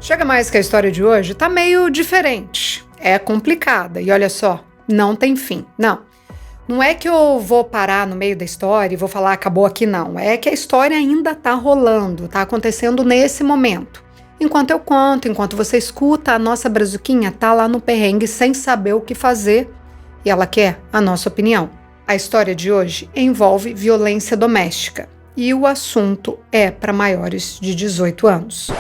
Chega mais que a história de hoje tá meio diferente. É complicada e olha só, não tem fim. Não é que eu vou parar no meio da história e vou falar acabou aqui não. É que a história ainda tá rolando, tá acontecendo nesse momento. Enquanto eu conto, enquanto você escuta, a nossa brazuquinha tá lá no perrengue sem saber o que fazer e ela quer a nossa opinião. A história de hoje envolve violência doméstica e o assunto é para maiores de 18 anos.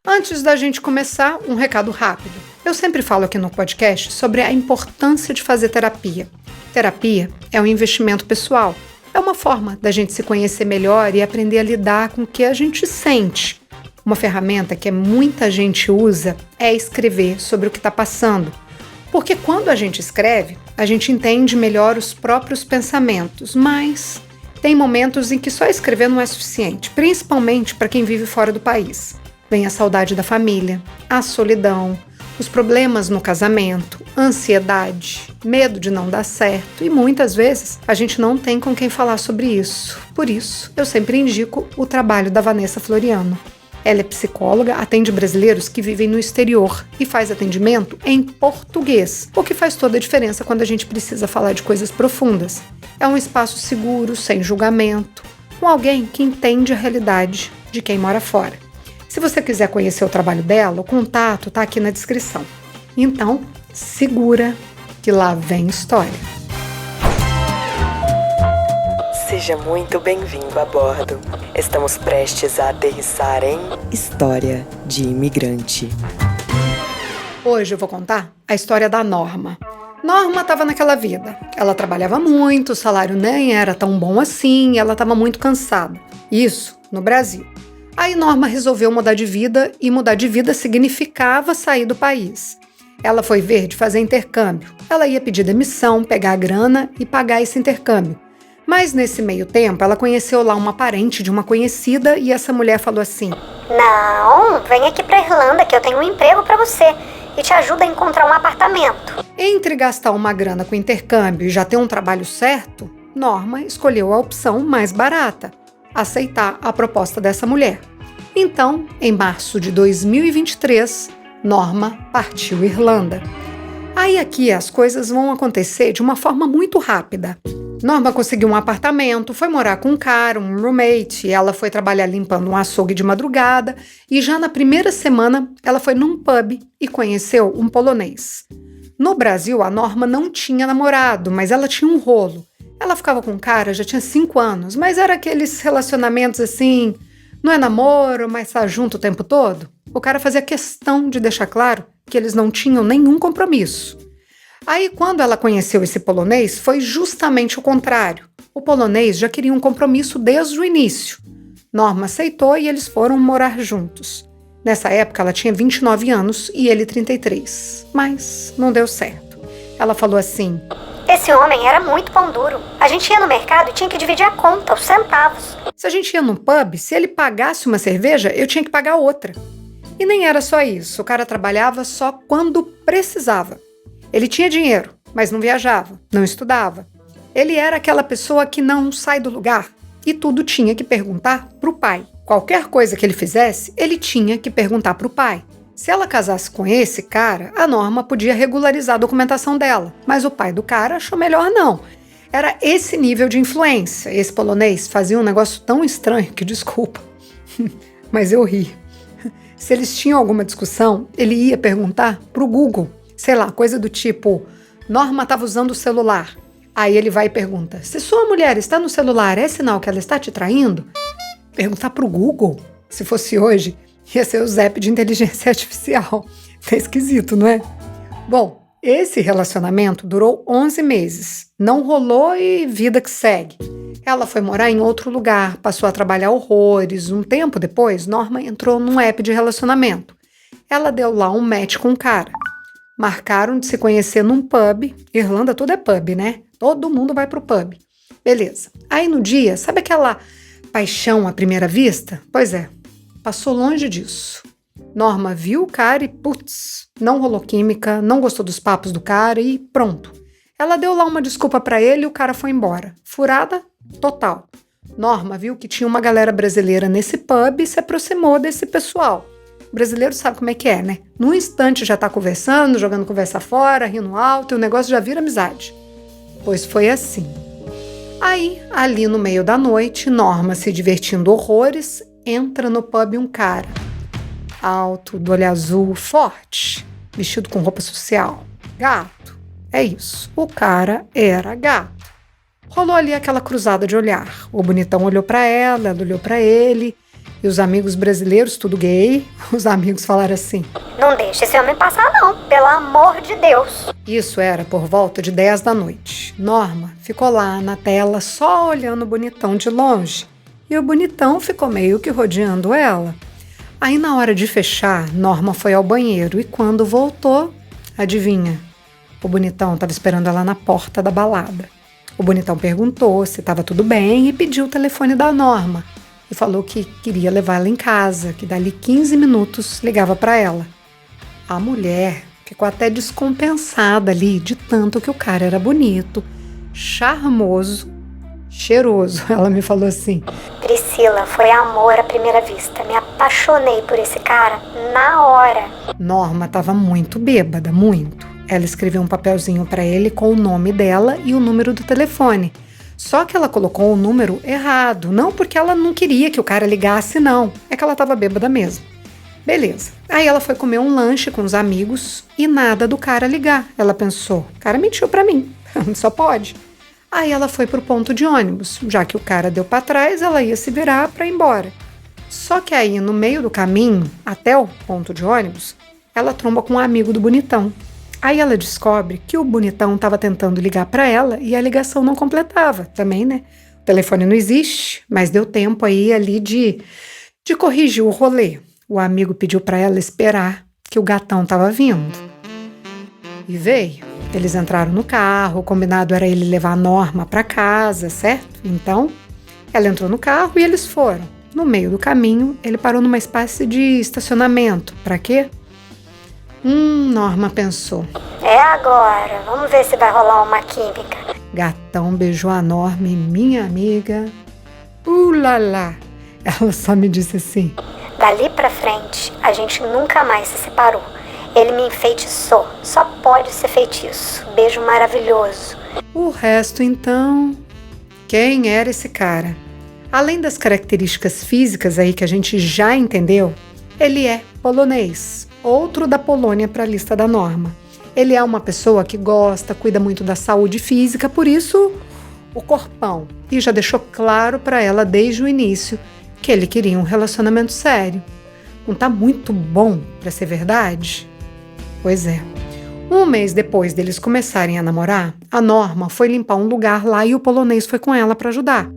Antes da gente começar, um recado rápido. Eu sempre falo aqui no podcast sobre a importância de fazer terapia. Terapia é um investimento pessoal. É uma forma da gente se conhecer melhor e aprender a lidar com o que a gente sente. Uma ferramenta que muita gente usa é escrever sobre o que está passando. Porque quando a gente escreve, a gente entende melhor os próprios pensamentos, mas tem momentos em que só escrever não é suficiente, principalmente para quem vive fora do país. Vem a saudade da família, a solidão, os problemas no casamento, ansiedade, medo de não dar certo e muitas vezes a gente não tem com quem falar sobre isso. Por isso, eu sempre indico o trabalho da Vanessa Floriano. Ela é psicóloga, atende brasileiros que vivem no exterior e faz atendimento em português, o que faz toda a diferença quando a gente precisa falar de coisas profundas. É um espaço seguro, sem julgamento, com alguém que entende a realidade de quem mora fora. Se você quiser conhecer o trabalho dela, o contato está aqui na descrição. Então, segura que lá vem história. Seja muito bem-vindo a bordo. Estamos prestes a aterrissar em História de Imigrante. Hoje eu vou contar a história da Norma. Norma estava naquela vida. Ela trabalhava muito, o salário nem era tão bom assim, ela estava muito cansada. Isso no Brasil. Aí Norma resolveu mudar de vida e mudar de vida significava sair do país. Ela foi ver de fazer intercâmbio. Ela ia pedir demissão, pegar a grana e pagar esse intercâmbio. Mas nesse meio tempo, ela conheceu lá uma parente de uma conhecida e essa mulher falou assim: "Não, vem aqui pra Irlanda que eu tenho um emprego pra você e te ajuda a encontrar um apartamento." Entre gastar uma grana com intercâmbio e já ter um trabalho certo, Norma escolheu a opção mais barata, aceitar a proposta dessa mulher. Então, em março de 2023, Norma partiu Irlanda. Aí aqui as coisas vão acontecer de uma forma muito rápida. Norma conseguiu um apartamento, foi morar com um cara, um roommate, e ela foi trabalhar limpando um açougue de madrugada e já na primeira semana ela foi num pub e conheceu um polonês. No Brasil, a Norma não tinha namorado, mas ela tinha um rolo. Ela ficava com um cara, já tinha 5 anos, mas era aqueles relacionamentos assim, não é namoro, mas tá junto o tempo todo. O cara fazia questão de deixar claro que eles não tinham nenhum compromisso. Aí, quando ela conheceu esse polonês, foi justamente o contrário. O polonês já queria um compromisso desde o início. Norma aceitou e eles foram morar juntos. Nessa época, ela tinha 29 anos e ele 33. Mas não deu certo. Ela falou assim: "Esse homem era muito pão duro. A gente ia no mercado e tinha que dividir a conta, os centavos. Se a gente ia num pub, se ele pagasse uma cerveja, eu tinha que pagar outra." E nem era só isso. O cara trabalhava só quando precisava. Ele tinha dinheiro, mas não viajava, não estudava. Ele era aquela pessoa que não sai do lugar e tudo tinha que perguntar para o pai. Qualquer coisa que ele fizesse, ele tinha que perguntar para o pai. Se ela casasse com esse cara, a Norma podia regularizar a documentação dela, mas o pai do cara achou melhor não. Era esse nível de influência. Esse polonês fazia um negócio tão estranho que, desculpa, mas eu ri. Se eles tinham alguma discussão, ele ia perguntar para o Google. Sei lá, coisa do tipo, Norma estava usando o celular. Aí ele vai e pergunta: "Se sua mulher está no celular, é sinal que ela está te traindo?" Perguntar pro Google? Se fosse hoje, ia ser o Zap de inteligência artificial. É esquisito, não é? Bom, esse relacionamento durou 11 meses. Não rolou e vida que segue. Ela foi morar em outro lugar, passou a trabalhar horrores. Um tempo depois, Norma entrou num app de relacionamento. Ela deu lá um match com um cara. Marcaram de se conhecer num pub. Irlanda tudo é pub, né? Todo mundo vai pro pub. Beleza. Aí no dia, sabe aquela paixão à primeira vista? Pois é, passou longe disso. Norma viu o cara e, putz, não rolou química, não gostou dos papos do cara e pronto. Ela deu lá uma desculpa pra ele e o cara foi embora. Furada total. Norma viu que tinha uma galera brasileira nesse pub e se aproximou desse pessoal. O brasileiro sabe como é que é, né? Num instante já tá conversando, jogando conversa fora, rindo alto, e o negócio já vira amizade. Pois foi assim. Aí, ali no meio da noite, Norma, se divertindo horrores, entra no pub um cara. Alto, do olho azul, forte, vestido com roupa social. Gato. É isso. O cara era gato. Rolou ali aquela cruzada de olhar. O bonitão olhou pra ela olhou pra ele. E os amigos brasileiros, tudo gay, os amigos falaram assim: Não deixa esse homem passar não, pelo amor de Deus. Isso era por volta de 10 da noite. Norma ficou lá na tela só olhando o bonitão de longe. E o bonitão ficou meio que rodeando ela. Aí na hora de fechar, Norma foi ao banheiro e quando voltou, adivinha? O bonitão estava esperando ela na porta da balada. O bonitão perguntou se estava tudo bem e pediu o telefone da Norma. E falou que queria levar ela em casa, que dali 15 minutos ligava para ela. A mulher ficou até descompensada ali, de tanto que o cara era bonito, charmoso, cheiroso. Ela me falou assim: Priscila, foi amor à primeira vista. Me apaixonei por esse cara na hora. Norma estava muito bêbada, muito. Ela escreveu um papelzinho para ele com o nome dela e o número do telefone. Só que ela colocou o número errado, não porque ela não queria que o cara ligasse, não. É que ela estava bêbada mesmo. Beleza. Aí ela foi comer um lanche com os amigos e nada do cara ligar. Ela pensou, o cara mentiu pra mim, só pode. Aí ela foi pro ponto de ônibus. Já que o cara deu pra trás, ela ia se virar pra ir embora. Só que aí, no meio do caminho, até o ponto de ônibus, ela tromba com um amigo do bonitão. Aí ela descobre que o bonitão estava tentando ligar para ela e a ligação não completava. Também, né? O telefone não existe, mas deu tempo aí ali de corrigir o rolê. O amigo pediu para ela esperar que o gatão estava vindo. E veio. Eles entraram no carro, o combinado era ele levar a Norma para casa, certo? Então, ela entrou no carro e eles foram. No meio do caminho, ele parou numa espécie de estacionamento. Para quê? Norma pensou. É agora, vamos ver se vai rolar uma química. Gatão beijou a Norma e minha amiga. Lá. Ela só me disse assim: Dali pra frente, a gente nunca mais se separou. Ele me enfeitiçou, só pode ser feitiço. Beijo maravilhoso. O resto, então... Quem era esse cara? Além das características físicas aí que a gente já entendeu, ele é polonês. Outro da Polônia para a lista da Norma. Ele é uma pessoa que gosta, cuida muito da saúde física, por isso o corpão. E já deixou claro para ela desde o início que ele queria um relacionamento sério. Não tá muito bom para ser verdade? Pois é. Um mês depois deles começarem a namorar, a Norma foi limpar um lugar lá e o polonês foi com ela para ajudar.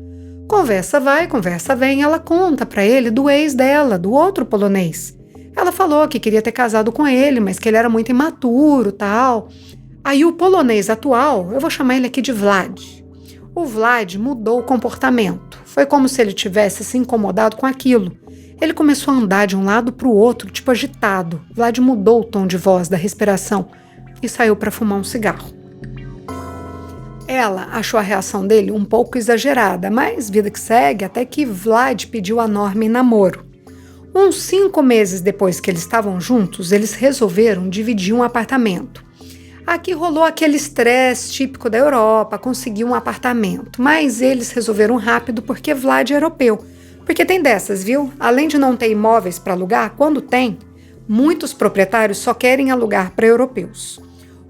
Conversa vai, conversa vem, ela conta para ele do ex dela, do outro polonês. Ela falou que queria ter casado com ele, mas que ele era muito imaturo, tal. Aí o polonês atual, eu vou chamar ele aqui de Vlad. O Vlad mudou o comportamento. Foi como se ele tivesse se incomodado com aquilo. Ele começou a andar de um lado para o outro, tipo agitado. Vlad mudou o tom de voz, da respiração e saiu para fumar um cigarro. Ela achou a reação dele um pouco exagerada, mas vida que segue, até que Vlad pediu a Norma em namoro. Uns 5 meses depois que eles estavam juntos, eles resolveram dividir um apartamento. Aqui rolou aquele estresse típico da Europa, conseguir um apartamento. Mas eles resolveram rápido porque Vlad é europeu. Porque tem dessas, viu? Além de não ter imóveis para alugar, quando tem, muitos proprietários só querem alugar para europeus.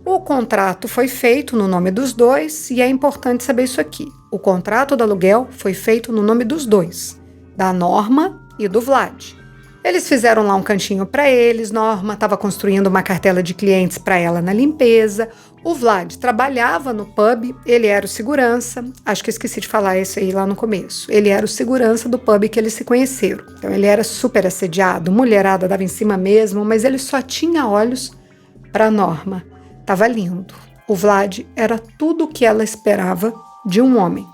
O contrato foi feito no nome dos dois e é importante saber isso aqui. O contrato do aluguel foi feito no nome dos dois, da Norma e do Vlad. Eles fizeram lá um cantinho para eles, Norma estava construindo uma cartela de clientes para ela na limpeza, o Vlad trabalhava no pub, ele era o segurança, acho que eu esqueci de falar isso aí lá no começo, ele era o segurança do pub que eles se conheceram. Então ele era super assediado, mulherada dava em cima mesmo, mas ele só tinha olhos para Norma. Tava lindo. O Vlad era tudo o que ela esperava de um homem.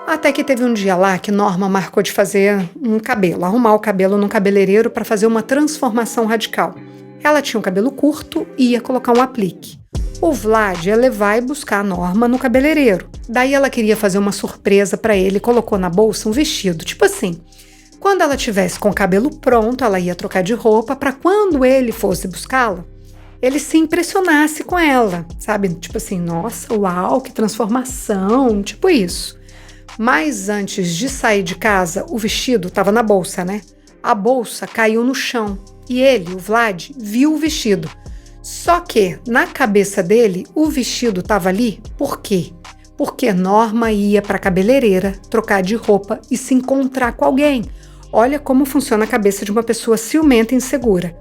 Até que teve um dia lá que Norma marcou de fazer um cabelo, arrumar o cabelo num cabeleireiro para fazer uma transformação radical. Ela tinha um cabelo curto e ia colocar um aplique. O Vlad ia levar e buscar a Norma no cabeleireiro. Daí ela queria fazer uma surpresa para ele e colocou na bolsa um vestido, tipo assim, Quando ela tivesse com o cabelo pronto, ela ia trocar de roupa para quando ele fosse buscá-la, ele se impressionasse com ela, sabe? Tipo assim, nossa, uau, que transformação, tipo isso. Mas antes de sair de casa, o vestido estava na bolsa, né? A bolsa caiu no chão e ele, o Vlad, viu o vestido. Só que, na cabeça dele, o vestido estava ali por quê? Porque Norma ia para a cabeleireira trocar de roupa e se encontrar com alguém. Olha como funciona a cabeça de uma pessoa ciumenta e insegura.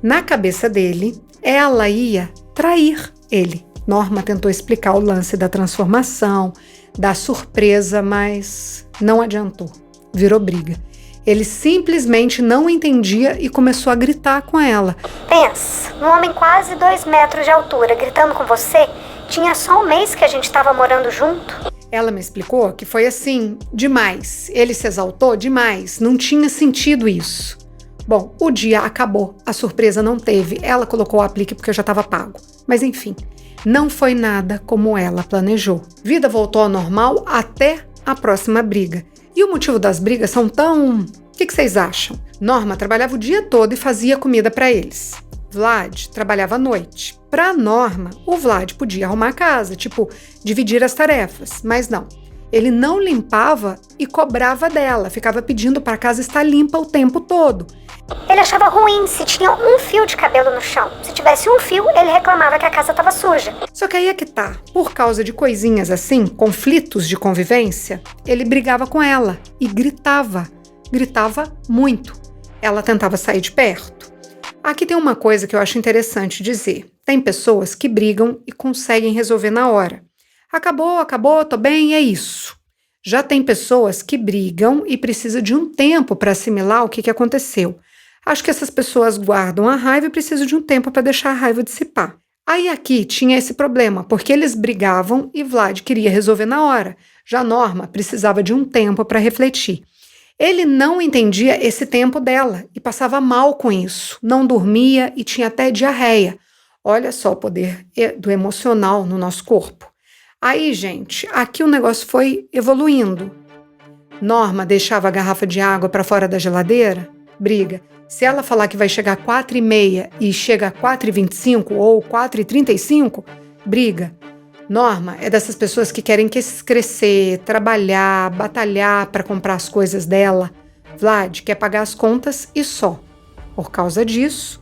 Na cabeça dele, ela ia trair ele. Norma tentou explicar o lance da transformação, da surpresa, mas não adiantou. Virou briga. Ele simplesmente não entendia e começou a gritar com ela. Pensa, um homem quase 2 metros de altura gritando com você. Tinha só um mês que a gente estava morando junto. Ela me explicou que foi assim, demais. Ele se exaltou demais, não tinha sentido isso. Bom, o dia acabou, a surpresa não teve. Ela colocou o aplique porque já estava pago. Mas enfim, não foi nada como ela planejou. Vida voltou ao normal até a próxima briga. E o motivo das brigas são tão... O que vocês acham? Norma trabalhava o dia todo e fazia comida para eles. Vlad trabalhava à noite. Para Norma, o Vlad podia arrumar a casa, tipo, dividir as tarefas, mas não. Ele não limpava e cobrava dela, ficava pedindo para a casa estar limpa o tempo todo. Ele achava ruim se tinha um fio de cabelo no chão. Se tivesse um fio, ele reclamava que a casa estava suja. Só que aí é que tá. Por causa de coisinhas assim, conflitos de convivência, ele brigava com ela e gritava. Gritava muito. Ela tentava sair de perto. Aqui tem uma coisa que eu acho interessante dizer. Tem pessoas que brigam e conseguem resolver na hora. Acabou, tô bem, é isso. Já tem pessoas que brigam e precisam de um tempo para assimilar o que aconteceu. Acho que essas pessoas guardam a raiva e precisam de um tempo para deixar a raiva dissipar. Aí aqui tinha esse problema, porque eles brigavam e Vlad queria resolver na hora. Já Norma precisava de um tempo para refletir. Ele não entendia esse tempo dela e passava mal com isso. Não dormia e tinha até diarreia. Olha só o poder do emocional no nosso corpo. Aí, gente, aqui o negócio foi evoluindo. Norma deixava a garrafa de água para fora da geladeira? Briga. Se ela falar que vai chegar 4h30 e chega a 4h25 ou 4h35, briga. Norma é dessas pessoas que querem crescer, trabalhar, batalhar para comprar as coisas dela. Vlad quer pagar as contas e só. Por causa disso,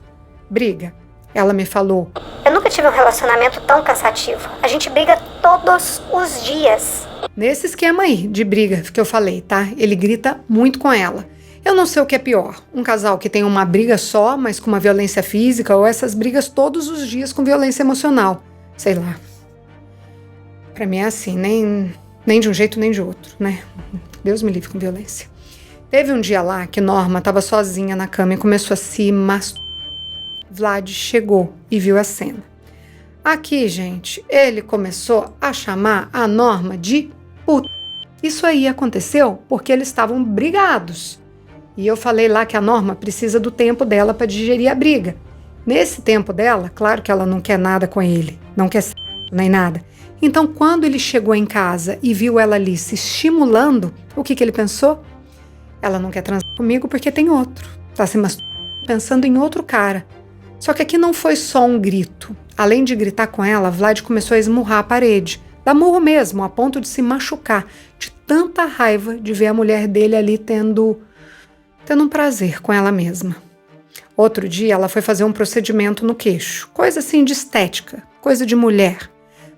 briga. Ela me falou: eu nunca tive um relacionamento tão cansativo. A gente briga todos os dias. Nesse esquema aí de briga que eu falei, tá? Ele grita muito com ela. Eu não sei o que é pior. Um casal que tem uma briga só, mas com uma violência física, ou essas brigas todos os dias com violência emocional. Sei lá. Pra mim é assim, nem de um jeito nem de outro, né? Deus me livre com violência. Teve um dia lá que Norma tava sozinha na cama e começou a se masturbar. Vlad chegou e viu a cena. Aqui, gente, ele começou a chamar a Norma de puta. Isso aí aconteceu porque eles estavam brigados. E eu falei lá que a Norma precisa do tempo dela para digerir a briga. Nesse tempo dela, claro que ela não quer nada com ele, não quer nem nada. Então, quando ele chegou em casa e viu ela ali se estimulando, o que ele pensou? Ela não quer transar comigo porque tem outro. Tá se masturbando pensando em outro cara. Só que aqui não foi só um grito. Além de gritar com ela, Vlad começou a esmurrar a parede. Dá murro mesmo, a ponto de se machucar. De tanta raiva de ver a mulher dele ali tendo um prazer com ela mesma. Outro dia, ela foi fazer um procedimento no queixo. Coisa assim de estética, coisa de mulher.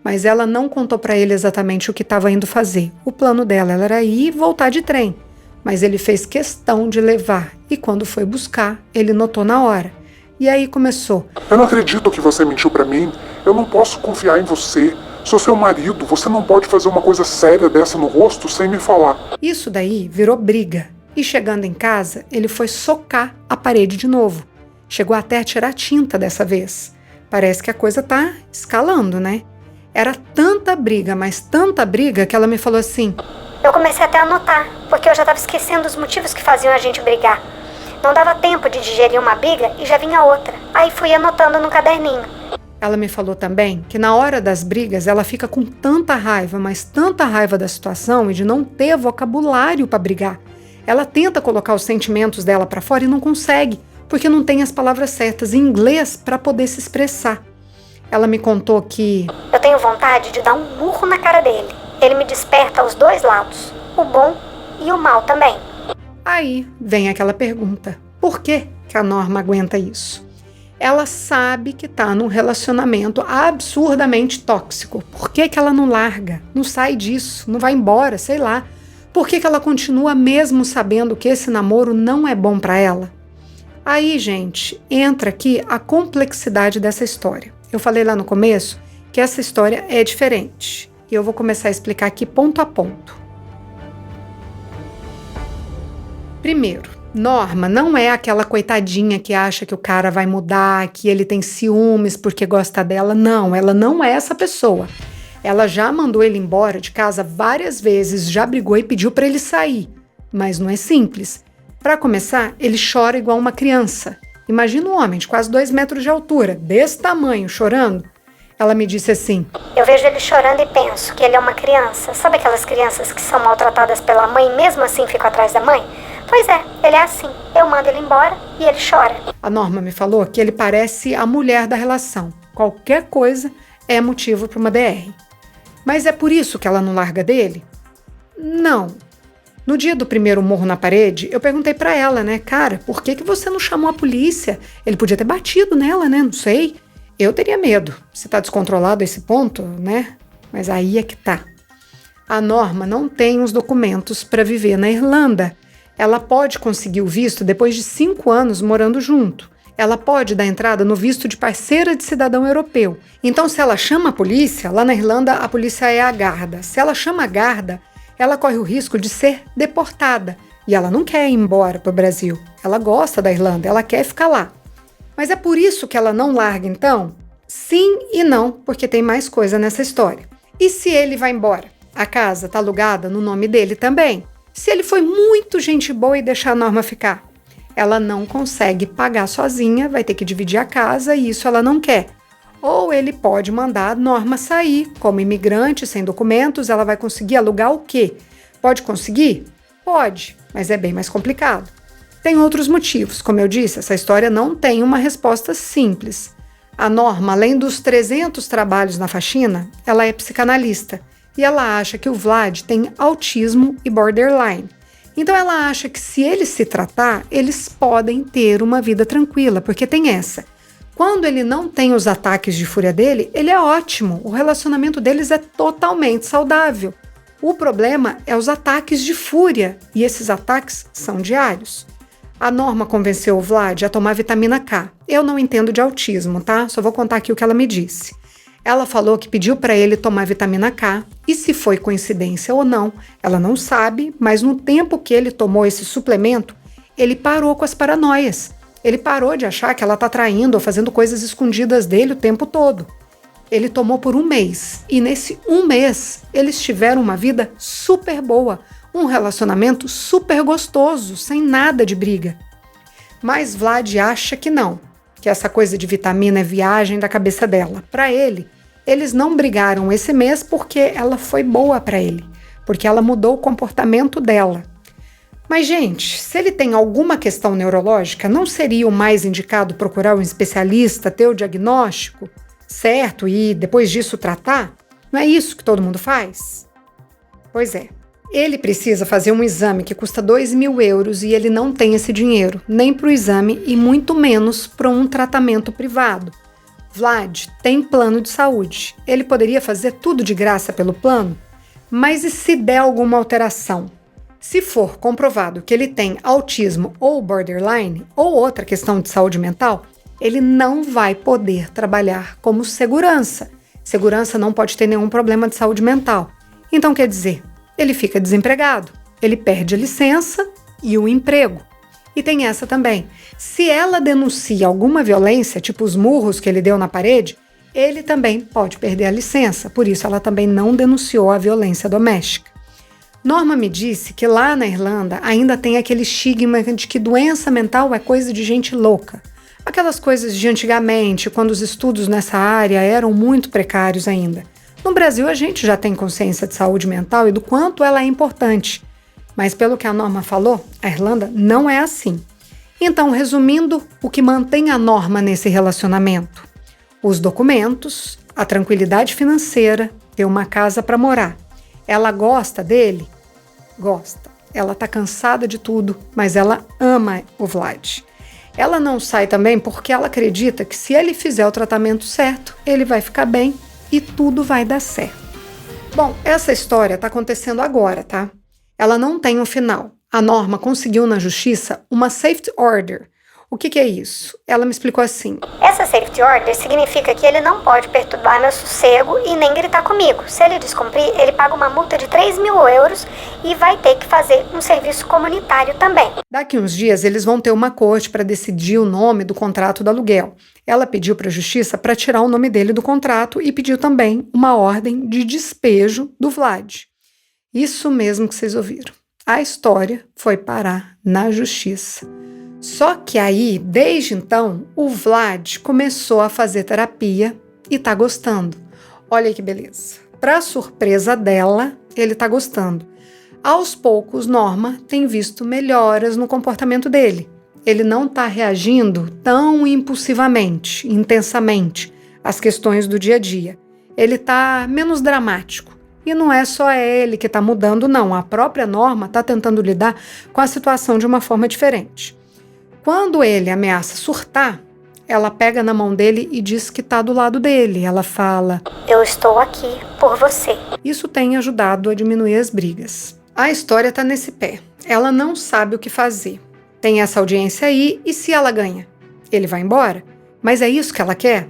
Mas ela não contou para ele exatamente o que estava indo fazer. O plano dela era ir e voltar de trem. Mas ele fez questão de levar. E quando foi buscar, ele notou na hora. E aí começou: eu não acredito que você mentiu pra mim. Eu não posso confiar em você. Sou seu marido. Você não pode fazer uma coisa séria dessa no rosto sem me falar. Isso daí virou briga. E chegando em casa, ele foi socar a parede de novo. Chegou até a tirar tinta dessa vez. Parece que a coisa tá escalando, né? Era tanta briga, mas tanta briga, que ela me falou assim: eu comecei até a anotar, porque eu já estava esquecendo os motivos que faziam a gente brigar. Não dava tempo de digerir uma briga e já vinha outra. Aí fui anotando no caderninho. Ela me falou também que na hora das brigas ela fica com tanta raiva, mas tanta raiva da situação e de não ter vocabulário para brigar. Ela tenta colocar os sentimentos dela para fora e não consegue, porque não tem as palavras certas em inglês para poder se expressar. Ela me contou que... Eu tenho vontade de dar um murro na cara dele. Ele me desperta aos dois lados, o bom e o mal também. Aí vem aquela pergunta, por que a Norma aguenta isso? Ela sabe que tá num relacionamento absurdamente tóxico. Por que ela não larga? Não sai disso, não vai embora, sei lá. Por que ela continua mesmo sabendo que esse namoro não é bom para ela? Aí, gente, entra aqui a complexidade dessa história. Eu falei lá no começo que essa história é diferente. E eu vou começar a explicar aqui ponto a ponto. Primeiro, Norma não é aquela coitadinha que acha que o cara vai mudar, que ele tem ciúmes porque gosta dela. Não, ela não é essa pessoa. Ela já mandou ele embora de casa várias vezes, já brigou e pediu para ele sair. Mas não é simples. Para começar, ele chora igual uma criança. Imagina um homem de quase 2 metros de altura, desse tamanho, chorando. Ela me disse assim: eu vejo ele chorando e penso que ele é uma criança. Sabe aquelas crianças que são maltratadas pela mãe e mesmo assim ficam atrás da mãe? Pois é, ele é assim. Eu mando ele embora e ele chora. A Norma me falou que ele parece a mulher da relação. Qualquer coisa é motivo para uma DR. Mas é por isso que ela não larga dele? Não. No dia do primeiro murro na parede, eu perguntei pra ela, né? Cara, por que você não chamou a polícia? Ele podia ter batido nela, né? Não sei. Eu teria medo. Se tá descontrolado a esse ponto, né? Mas aí é que tá. A Norma não tem os documentos para viver na Irlanda. Ela pode conseguir o visto depois de 5 anos morando junto. Ela pode dar entrada no visto de parceira de cidadão europeu. Então, se ela chama a polícia, lá na Irlanda a polícia é a Garda. Se ela chama a Garda, ela corre o risco de ser deportada. E ela não quer ir embora para o Brasil. Ela gosta da Irlanda, ela quer ficar lá. Mas é por isso que ela não larga, então? Sim e não, porque tem mais coisa nessa história. E se ele vai embora? A casa está alugada no nome dele também. Se ele foi muito gente boa e deixar a Norma ficar? Ela não consegue pagar sozinha, vai ter que dividir a casa e isso ela não quer. Ou ele pode mandar a Norma sair. Como imigrante, sem documentos, ela vai conseguir alugar o quê? Pode conseguir? Pode, mas é bem mais complicado. Tem outros motivos. Como eu disse, essa história não tem uma resposta simples. A Norma, além dos 300 trabalhos na faxina, ela é psicanalista. E ela acha que o Vlad tem autismo e borderline. Então ela acha que se ele se tratar, eles podem ter uma vida tranquila, porque tem essa. Quando ele não tem os ataques de fúria dele, ele é ótimo. O relacionamento deles é totalmente saudável. O problema é os ataques de fúria, e esses ataques são diários. A Norma convenceu o Vlad a tomar vitamina K. Eu não entendo de autismo, tá? Só vou contar aqui o que ela me disse. Ela falou que pediu para ele tomar vitamina K, e se foi coincidência ou não, ela não sabe, mas no tempo que ele tomou esse suplemento, ele parou com as paranoias. Ele parou de achar que ela tá traindo ou fazendo coisas escondidas dele o tempo todo. Ele tomou por 1 mês, e nesse 1 mês, eles tiveram uma vida super boa, um relacionamento super gostoso, sem nada de briga. Mas Vlad acha que não, que essa coisa de vitamina é viagem da cabeça dela. Para ele, eles não brigaram esse mês porque ela foi boa para ele, porque ela mudou o comportamento dela. Mas, gente, se ele tem alguma questão neurológica, não seria o mais indicado procurar um especialista, ter o diagnóstico certo e depois disso tratar? Não é isso que todo mundo faz? Pois é. Ele precisa fazer um exame que custa 2.000 euros e ele não tem esse dinheiro, nem para o exame e muito menos para um tratamento privado. Vlad tem plano de saúde. Ele poderia fazer tudo de graça pelo plano? Mas e se der alguma alteração? Se for comprovado que ele tem autismo ou borderline ou outra questão de saúde mental, ele não vai poder trabalhar como segurança. Segurança não pode ter nenhum problema de saúde mental. Então, quer dizer, ele fica desempregado, ele perde a licença e o emprego. E tem essa também. Se ela denuncia alguma violência, tipo os murros que ele deu na parede, ele também pode perder a licença. Por isso, ela também não denunciou a violência doméstica. Norma me disse que lá na Irlanda ainda tem aquele estigma de que doença mental é coisa de gente louca. Aquelas coisas de antigamente, quando os estudos nessa área eram muito precários ainda. No Brasil, a gente já tem consciência de saúde mental e do quanto ela é importante. Mas pelo que a Norma falou, a Irlanda não é assim. Então, resumindo, o que mantém a Norma nesse relacionamento? Os documentos, a tranquilidade financeira, ter uma casa para morar. Ela gosta dele? Gosta. Ela tá cansada de tudo, mas ela ama o Vlad. Ela não sai também porque ela acredita que se ele fizer o tratamento certo, ele vai ficar bem e tudo vai dar certo. Bom, essa história tá acontecendo agora, tá? Ela não tem um final. A Norma conseguiu na justiça uma safety order. O que é isso? Ela me explicou assim. Essa safety order significa que ele não pode perturbar meu sossego e nem gritar comigo. Se ele descumprir, ele paga uma multa de 3.000 euros e vai ter que fazer um serviço comunitário também. Daqui uns dias, eles vão ter uma corte para decidir o nome do contrato do aluguel. Ela pediu para a justiça para tirar o nome dele do contrato e pediu também uma ordem de despejo do Vlad. Isso mesmo que vocês ouviram. A história foi parar na justiça. Só que aí, desde então, o Vlad começou a fazer terapia e tá gostando. Olha que beleza. Para surpresa dela, ele tá gostando. Aos poucos, Norma tem visto melhoras no comportamento dele. Ele não tá reagindo tão impulsivamente, intensamente às questões do dia a dia. Ele tá menos dramático. E não é só ele que tá mudando, não. A própria Norma tá tentando lidar com a situação de uma forma diferente. Quando ele ameaça surtar, ela pega na mão dele e diz que está do lado dele. Ela fala: eu estou aqui por você. Isso tem ajudado a diminuir as brigas. A história está nesse pé. Ela não sabe o que fazer. Tem essa audiência aí e se ela ganha? Ele vai embora? Mas é isso que ela quer?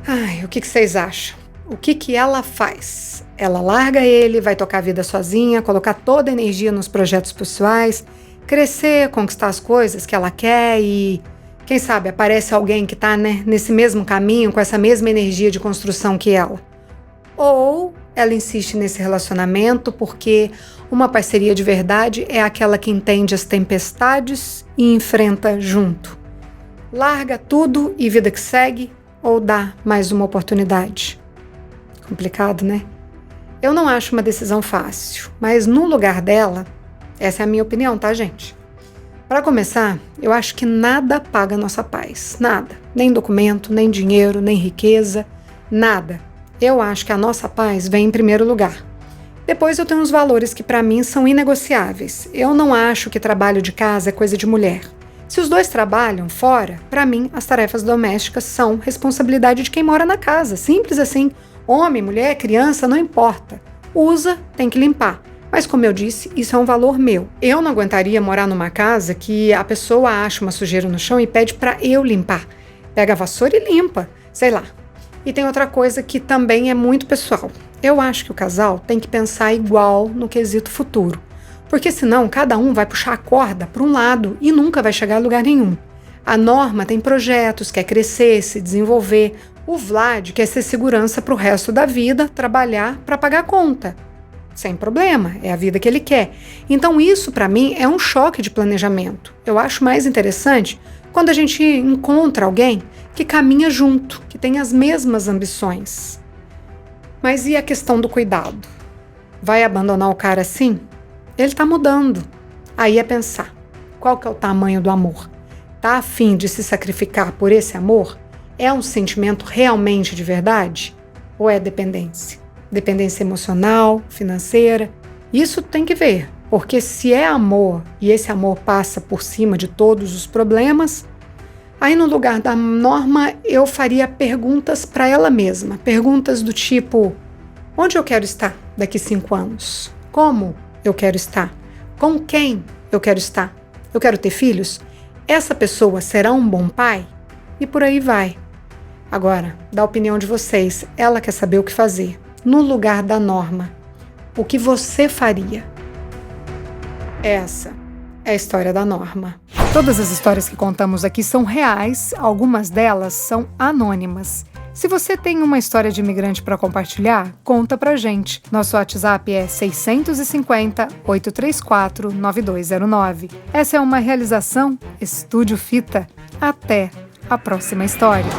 Ai, o que vocês acham? O que ela faz? Ela larga ele, vai tocar a vida sozinha, colocar toda a energia nos projetos pessoais, crescer, conquistar as coisas que ela quer e, quem sabe, aparece alguém que está, nesse mesmo caminho, com essa mesma energia de construção que ela. Ou ela insiste nesse relacionamento porque uma parceria de verdade é aquela que entende as tempestades e enfrenta junto. Larga tudo e vida que segue, ou dá mais uma oportunidade? Complicado, né? Eu não acho uma decisão fácil, mas no lugar dela, essa é a minha opinião, tá, gente? Para começar, eu acho que nada paga a nossa paz. Nada. Nem documento, nem dinheiro, nem riqueza. Nada. Eu acho que a nossa paz vem em primeiro lugar. Depois eu tenho uns valores que para mim são inegociáveis. Eu não acho que trabalho de casa é coisa de mulher. Se os dois trabalham fora, para mim as tarefas domésticas são responsabilidade de quem mora na casa. Simples assim. Homem, mulher, criança, não importa. Usa, tem que limpar. Mas como eu disse, isso é um valor meu. Eu não aguentaria morar numa casa que a pessoa acha uma sujeira no chão e pede para eu limpar. Pega a vassoura e limpa, sei lá. E tem outra coisa que também é muito pessoal. Eu acho que o casal tem que pensar igual no quesito futuro. Porque senão cada um vai puxar a corda para um lado e nunca vai chegar a lugar nenhum. A Norma tem projetos, quer crescer, se desenvolver. O Vlad quer ser segurança para o resto da vida, trabalhar para pagar a conta. Sem problema, é a vida que ele quer. Então isso, para mim, é um choque de planejamento. Eu acho mais interessante quando a gente encontra alguém que caminha junto, que tem as mesmas ambições. Mas e a questão do cuidado? Vai abandonar o cara assim? Ele tá mudando. Aí é pensar, qual que é o tamanho do amor? Tá a fim de se sacrificar por esse amor? É um sentimento realmente de verdade? Ou é dependência? Dependência emocional, financeira. Isso tem que ver, porque se é amor e esse amor passa por cima de todos os problemas, aí no lugar da Norma eu faria perguntas para ela mesma. Perguntas do tipo: onde eu quero estar daqui 5 anos? Como eu quero estar? Com quem eu quero estar? Eu quero ter filhos? Essa pessoa será um bom pai? E por aí vai. Agora, da opinião de vocês, ela quer saber o que fazer. No lugar da Norma, o que você faria? Essa é a história da Norma. Todas as histórias que contamos aqui são reais, algumas delas são anônimas. Se você tem uma história de imigrante para compartilhar, conta pra gente. Nosso WhatsApp é 650-834-9209. Essa é uma realização Estúdio Fita. Até a próxima história.